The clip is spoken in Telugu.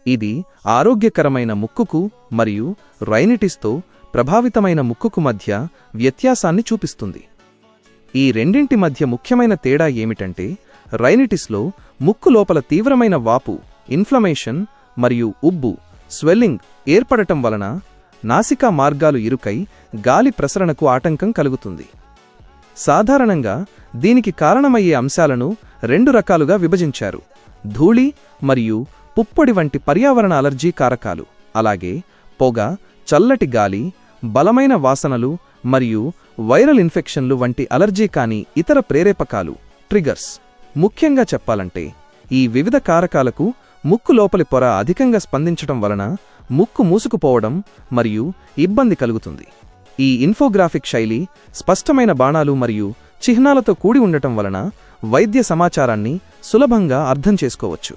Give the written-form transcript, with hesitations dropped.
ఇది ఆరోగ్యకరమైన ముక్కుకు మరియు రైనిటిస్తో ప్రభావితమైన ముక్కుకు మధ్య వ్యత్యాసాన్ని చూపిస్తుంది. ఈ రెండింటి మధ్య ముఖ్యమైన తేడా ఏమిటంటే, రైనిటిస్లో ముక్కు లోపల తీవ్రమైన వాపు, ఇన్ఫ్లమేషన్ మరియు ఉబ్బు, స్వెల్లింగ్ ఏర్పడటం వలన నాసికా మార్గాలు ఇరుకై గాలి ప్రసరణకు ఆటంకం కలుగుతుంది. సాధారణంగా దీనికి కారణమయ్యే అంశాలను 2 రకాలుగా విభజించారు: ధూళి మరియు పుప్పొడి వంటి పర్యావరణ అలర్జీ కారకాలు, అలాగే పొగ, చల్లటి గాలి, బలమైన వాసనలు మరియు వైరల్ ఇన్ఫెక్షన్లు వంటి అలర్జీ కాని ఇతర ప్రేరేపకాలు, ట్రిగర్స్. ముఖ్యంగా చెప్పాలంటే, ఈ వివిధ కారకాలకు ముక్కు లోపలి పొర అధికంగా స్పందించటం వలన ముక్కు మూసుకుపోవడం మరియు ఇబ్బంది కలుగుతుంది. ఈ ఇన్ఫోగ్రాఫిక్ శైలి స్పష్టమైన బాణాలు మరియు చిహ్నాలతో కూడి ఉండటం వలన వైద్య సమాచారాన్ని సులభంగా అర్థం చేసుకోవచ్చు.